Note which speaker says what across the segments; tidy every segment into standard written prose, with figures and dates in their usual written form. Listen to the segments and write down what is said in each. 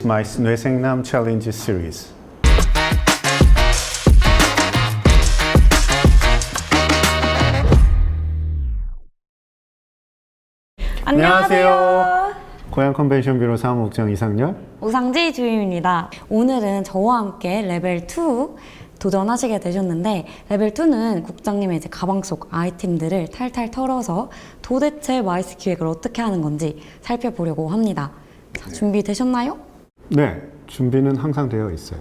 Speaker 1: My 뇌생남 챌린지 시리즈.
Speaker 2: 안녕하세요.
Speaker 1: 고양 컨벤션 뷰로 사무국장 이상열.
Speaker 2: 우상지 주임입니다. 오늘은 저와 함께 레벨 2 도전하시게 되셨는데, 레벨 2는 국장님의 이제 가방 속 아이템들을 탈탈 털어서 도대체 마이스 기획을 어떻게 하는 건지 살펴보려고 합니다. 자, 준비되셨나요?
Speaker 1: 네, 준비는 항상 되어 있어요.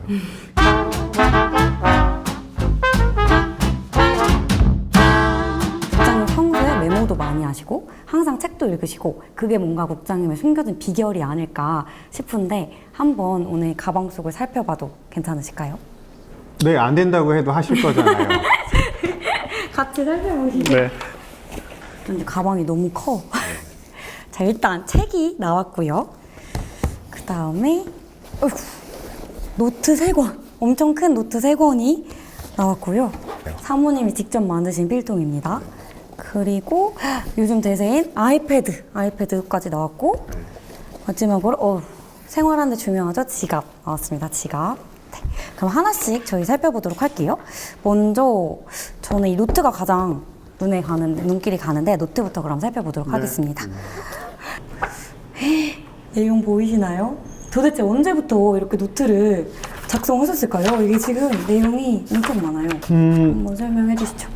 Speaker 2: 국장님 평소에 메모도 많이 하시고 항상 책도 읽으시고, 그게 뭔가 국장님의 숨겨진 비결이 아닐까 싶은데 한번 오늘 가방 속을 살펴봐도 괜찮으실까요?
Speaker 1: 네, 안 된다고 해도 하실 거잖아요.
Speaker 2: 같이 살펴보시죠.
Speaker 1: 네.
Speaker 2: 근데 가방이 너무 커. 자, 일단 책이 나왔고요. 그 다음에 노트 3권, 엄청 큰 노트 3권이 나왔고요. 사모님이 직접 만드신 필통입니다. 그리고 요즘 대세인 아이패드까지 나왔고, 마지막으로 생활하는 데 중요하죠, 지갑 나왔습니다. 지갑. 네. 그럼 하나씩 저희 살펴보도록 할게요. 먼저 저는 이 노트가 가장 눈길이 가는데, 노트부터 그럼 살펴보도록 하겠습니다. 내용 보이시나요? 도대체 언제부터 이렇게 노트를 작성하셨을까요? 이게 지금 내용이 엄청 많아요. 한번 설명해 주시죠.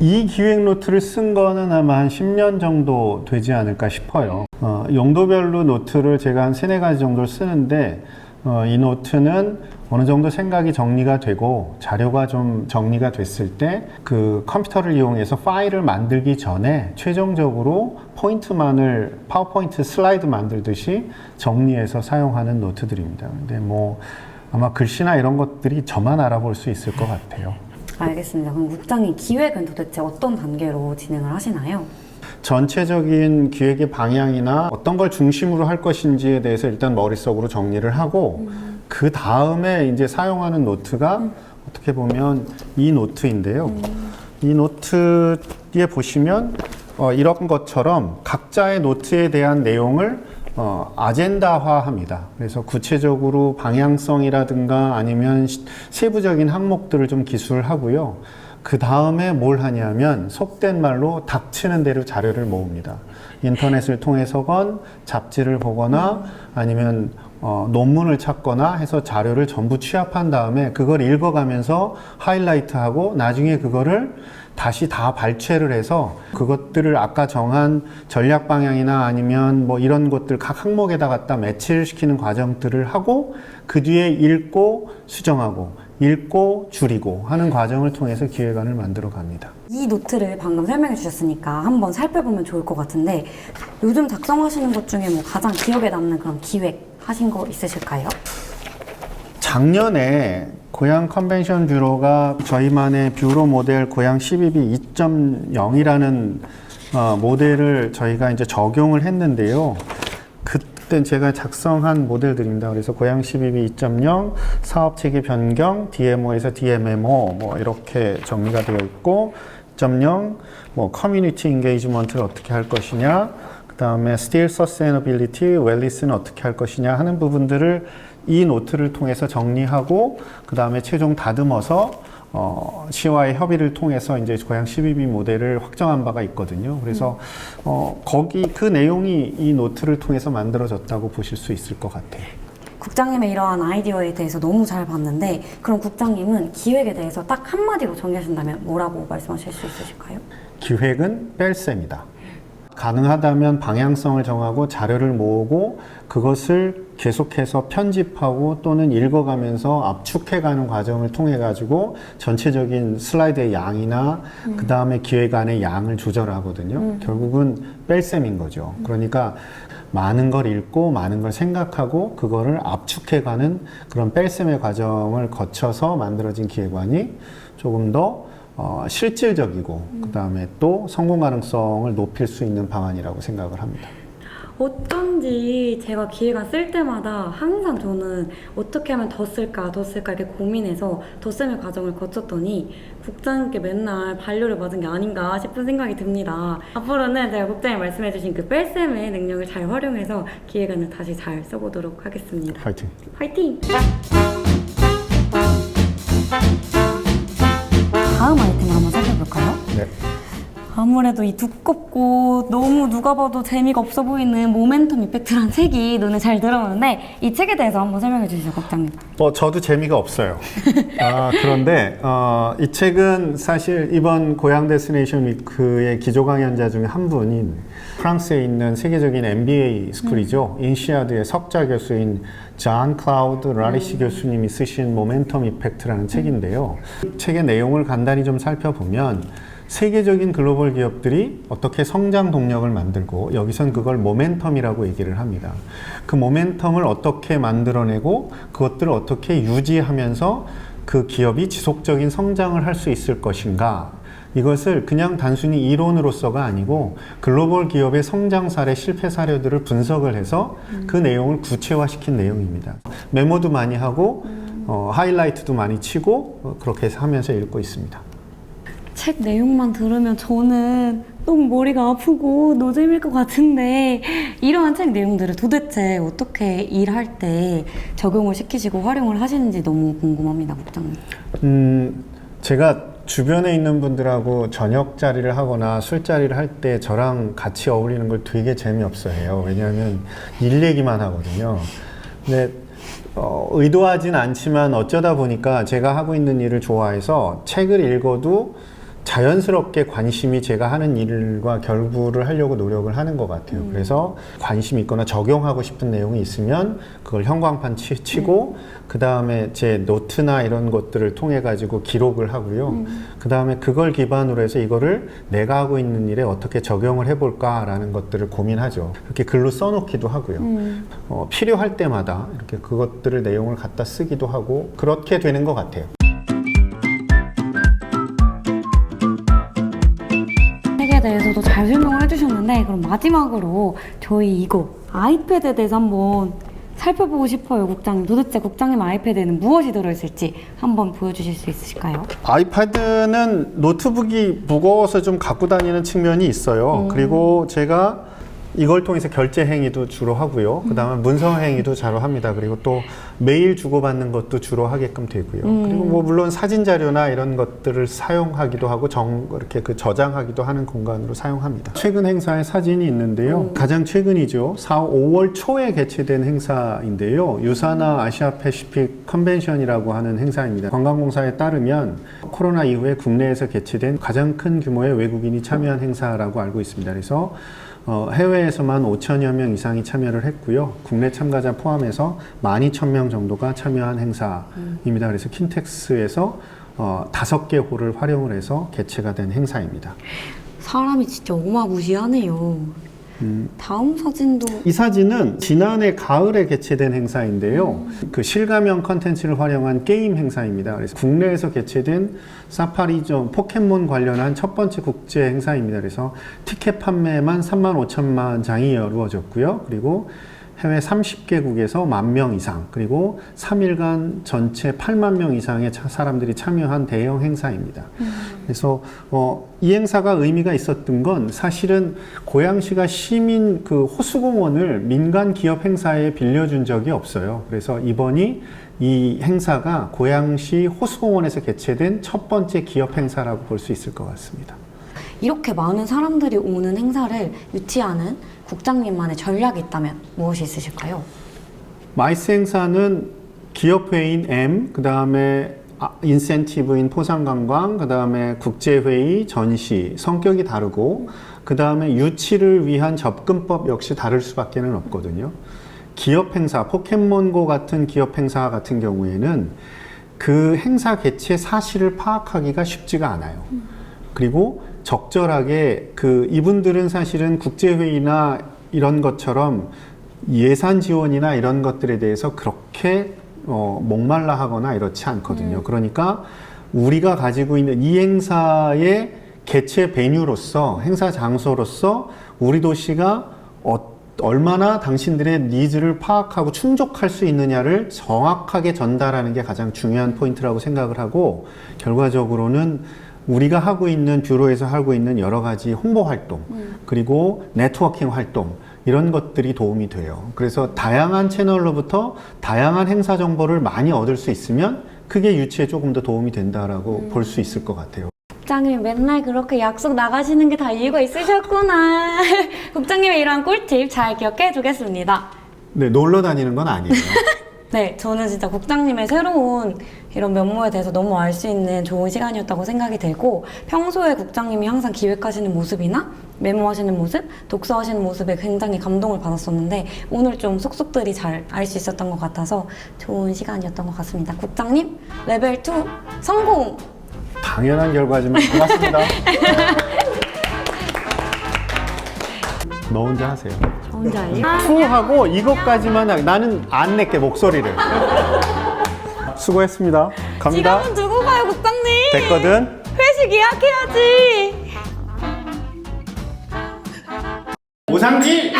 Speaker 1: 이 기획 노트를 쓴 거는 아마 한 10년 정도 되지 않을까 싶어요. 용도별로 노트를 제가 한 3-4가지 정도를 쓰는데, 이 노트는 어느 정도 생각이 정리가 되고 자료가 좀 정리가 됐을 때 그 컴퓨터를 이용해서 파일을 만들기 전에 최종적으로 포인트만을 파워포인트 슬라이드 만들듯이 정리해서 사용하는 노트들입니다. 근데 뭐 아마 글씨나 이런 것들이 저만 알아볼 수 있을 것 같아요.
Speaker 2: 알겠습니다. 그럼 국장님, 기획은 도대체 어떤 단계로 진행을 하시나요?
Speaker 1: 전체적인 기획의 방향이나 어떤 걸 중심으로 할 것인지에 대해서 일단 머릿속으로 정리를 하고, 그 다음에 이제 사용하는 노트가 어떻게 보면 이 노트인데요. 이 노트에 보시면 이런 것처럼 각자의 노트에 대한 내용을 아젠다화 합니다. 그래서 구체적으로 방향성이라든가 아니면 세부적인 항목들을 좀 기술을 하고요. 그 다음에 뭘 하냐면 속된 말로 닥치는 대로 자료를 모읍니다. 인터넷을 통해서건 잡지를 보거나 아니면 논문을 찾거나 해서 자료를 전부 취합한 다음에 그걸 읽어가면서 하이라이트하고 나중에 그거를 다시 다 발췌를 해서 그것들을 아까 정한 전략 방향이나 아니면 뭐 이런 것들 각 항목에다 갖다 매치를 시키는 과정들을 하고, 그 뒤에 읽고 수정하고 읽고 줄이고 하는 과정을 통해서 기획안을 만들어 갑니다.
Speaker 2: 이 노트를 방금 설명해 주셨으니까 한번 살펴보면 좋을 것 같은데, 요즘 작성하시는 것 중에 뭐 가장 기억에 남는 그런 기획 하신 거 있으실까요?
Speaker 1: 작년에 고양 컨벤션 뷰로가 저희만의 뷰로 모델 고양 12B 2.0이라는 모델을 저희가 이제 적용을 했는데요. 그때 제가 작성한 모델들입니다. 그래서 고양 12B 2.0 사업체계 변경, DMO에서 DMMO 뭐 이렇게 정리가 되어 있고, 2.0 뭐 커뮤니티 인게이지먼트를 어떻게 할 것이냐, 그 다음에 Still Sustainability, Wellness는 어떻게 할 것이냐 하는 부분들을 이 노트를 통해서 정리하고, 그 다음에 최종 다듬어서 시와의 협의를 통해서 이제 고양 12B 모델을 확정한 바가 있거든요. 그래서 거기 그 내용이 이 노트를 통해서 만들어졌다고 보실 수 있을 것 같아요.
Speaker 2: 국장님의 이러한 아이디어에 대해서 너무 잘 봤는데, 그럼 국장님은 기획에 대해서 딱 한마디로 정리하신다면 뭐라고 말씀하실 수 있으실까요?
Speaker 1: 기획은 뺄셈이다. 가능하다면 방향성을 정하고 자료를 모으고 그것을 계속해서 편집하고 또는 읽어가면서 압축해가는 과정을 통해 가지고 전체적인 슬라이드의 양이나 그 다음에 기획안의 양을 조절하거든요. 결국은 뺄셈인 거죠. 그러니까 많은 걸 읽고 많은 걸 생각하고 그거를 압축해가는 그런 뺄셈의 과정을 거쳐서 만들어진 기획안이 조금 더 실질적이고 그 다음에 또 성공 가능성을 높일 수 있는 방안이라고 생각을 합니다.
Speaker 2: 어쩐지 제가 기획안 쓸 때마다 항상 저는 어떻게 하면 더 쓸까 이렇게 고민해서 덧셈의 과정을 거쳤더니 국장님께 맨날 반려를 받은 게 아닌가 싶은 생각이 듭니다. 앞으로는 제가 국장님 말씀해주신 그 뺄셈의 능력을 잘 활용해서 기획안을 다시 잘 써보도록 하겠습니다.
Speaker 1: 파이팅!
Speaker 2: 화이팅! 다음 아이템을 한번 살펴볼까요?
Speaker 1: 네.
Speaker 2: 아무래도 이 두껍고 너무 누가 봐도 재미가 없어 보이는 모멘텀 이펙트란 책이 눈에 잘 들어오는데 이 책에 대해서 한번 설명해 주시죠, 국장님.
Speaker 1: 저도 재미가 없어요. 그런데 이 책은 사실 이번 고양 데스티네이션 위크의 기조 강연자 중에 한 분인 프랑스에 있는 세계적인 MBA 스쿨이죠. 인시아드의 석좌 교수인 잔 클라우드 라리시 교수님이 쓰신 모멘텀 이펙트라는 책인데요. 책의 내용을 간단히 좀 살펴보면 세계적인 글로벌 기업들이 어떻게 성장 동력을 만들고 여기선 그걸 모멘텀이라고 얘기를 합니다. 그 모멘텀을 어떻게 만들어내고 그것들을 어떻게 유지하면서 그 기업이 지속적인 성장을 할 수 있을 것인가, 이것을 그냥 단순히 이론으로서가 아니고 글로벌 기업의 성장 사례, 실패 사례들을 분석을 해서 그 내용을 구체화시킨 내용입니다. 메모도 많이 하고 하이라이트도 많이 치고 그렇게 해서 하면서 읽고 있습니다.
Speaker 2: 책 내용만 들으면 저는 너무 머리가 아프고 노잼일 것 같은데 이러한 책 내용들을 도대체 어떻게 일할 때 적용을 시키시고 활용을 하시는지 너무 궁금합니다, 국장님.
Speaker 1: 제가 주변에 있는 분들하고 저녁 자리를 하거나 술자리를 할 때 저랑 같이 어울리는 걸 되게 재미없어 해요. 왜냐하면 일 얘기만 하거든요. 근데 의도하진 않지만 어쩌다 보니까 제가 하고 있는 일을 좋아해서 책을 읽어도 자연스럽게 관심이 제가 하는 일과 결부를 하려고 노력을 하는 것 같아요. 그래서 관심이 있거나 적용하고 싶은 내용이 있으면 그걸 형광판 치고 그 다음에 제 노트나 이런 것들을 통해 가지고 기록을 하고요. 그 다음에 그걸 기반으로 해서 이거를 내가 하고 있는 일에 어떻게 적용을 해볼까라는 것들을 고민하죠. 이렇게 글로 써놓기도 하고요. 필요할 때마다 이렇게 그것들을 내용을 갖다 쓰기도 하고 그렇게 되는 것 같아요.
Speaker 2: 책에 대해서도 잘 설명을 해주셨는데 그럼 마지막으로 저희 이거 아이패드에 대해서 한번 살펴보고 싶어요, 국장님. 도대체 국장님 아이패드에는 무엇이 들어있을지 한번 보여주실 수 있으실까요?
Speaker 1: 아이패드는 노트북이 무거워서 좀 갖고 다니는 측면이 있어요. 그리고 제가 이걸 통해서 결제 행위도 주로 하고요. 그 다음에 문서 행위도 자주 합니다. 그리고 또 메일 주고받는 것도 주로 하게끔 되고요. 그리고 뭐 물론 사진 자료나 이런 것들을 사용하기도 하고 이렇게 그 저장하기도 하는 공간으로 사용합니다. 최근 행사에 사진이 있는데요. 가장 최근이죠. 5월 초에 개최된 행사인데요. 유사나 아시아 패시픽 컨벤션이라고 하는 행사입니다. 관광공사에 따르면 코로나 이후에 국내에서 개최된 가장 큰 규모의 외국인이 참여한 행사라고 알고 있습니다. 그래서 해외에서만 5천여 명 이상이 참여를 했고요. 국내 참가자 포함해서 12,000명 정도가 참여한 행사입니다. 그래서 킨텍스에서 5개 홀을 활용을 해서 개최가 된 행사입니다.
Speaker 2: 사람이 진짜 어마무시하네요. 다음 사진도
Speaker 1: 이 사진은 지난해 가을에 개최된 행사인데요. 그 실감형 컨텐츠를 활용한 게임 행사입니다. 그래서 국내에서 개최된 사파리점 포켓몬 관련한 첫 번째 국제 행사입니다. 그래서 티켓 판매만 35,000만 장이 이루어졌고요. 그리고 해외 30개국에서 10,000명 이상, 그리고 3일간 전체 8만 명 이상의 사람들이 참여한 대형 행사입니다. 그래서 이 행사가 의미가 있었던 건 사실은 고양시가 시민 그 호수공원을 민간 기업 행사에 빌려준 적이 없어요. 그래서 이번이 이 행사가 고양시 호수공원에서 개최된 첫 번째 기업 행사라고 볼 수 있을 것 같습니다.
Speaker 2: 이렇게 많은 사람들이 오는 행사를 유치하는 국장님만의 전략이 있다면 무엇이 있으실까요?
Speaker 1: 마이스 행사는 기업회의인 M, 그 다음에 인센티브인 포상관광, 그 다음에 국제회의, 전시, 성격이 다르고 그 다음에 유치를 위한 접근법 역시 다를 수밖에 없거든요. 기업 행사, 포켓몬고 같은 기업 행사 같은 경우에는 그 행사 개최 사실을 파악하기가 쉽지가 않아요. 그리고 적절하게 이분들은 사실은 국제회의나 이런 것처럼 예산 지원이나 이런 것들에 대해서 그렇게 목말라 하거나 이렇지 않거든요. 그러니까 우리가 가지고 있는 이 행사의 개최 베뉴로서, 행사 장소로서 우리 도시가 얼마나 당신들의 니즈를 파악하고 충족할 수 있느냐를 정확하게 전달하는 게 가장 중요한 포인트라고 생각을 하고, 결과적으로는 우리가 하고 있는 뷰로에서 하고 있는 여러 가지 홍보 활동, 그리고 네트워킹 활동, 이런 것들이 도움이 돼요. 그래서 다양한 채널로부터 다양한 행사 정보를 많이 얻을 수 있으면 그게 유치에 조금 더 도움이 된다라고 볼 수 있을 것 같아요.
Speaker 2: 국장님 맨날 그렇게 약속 나가시는 게 다 이유가 있으셨구나. 국장님의 이러한 꿀팁 잘 기억해 두겠습니다.
Speaker 1: 네, 놀러 다니는 건 아니에요.
Speaker 2: 네, 저는 진짜 국장님의 새로운 이런 면모에 대해서 너무 알 수 있는 좋은 시간이었다고 생각이 되고, 평소에 국장님이 항상 기획하시는 모습이나 메모하시는 모습, 독서하시는 모습에 굉장히 감동을 받았었는데, 오늘 좀 속속들이 잘 알 수 있었던 것 같아서 좋은 시간이었던 것 같습니다. 국장님, 레벨 2 성공!
Speaker 1: 당연한 결과지만 고맙습니다. 너 혼자 하세요.
Speaker 2: 저 혼자요?
Speaker 1: 투하고 이것까지만 나는 안 낼게 목소리를. 수고했습니다. 갑니다.
Speaker 2: 지갑은 두고 가요, 국장님.
Speaker 1: 됐거든.
Speaker 2: 회식 예약해야지.
Speaker 1: 오상지.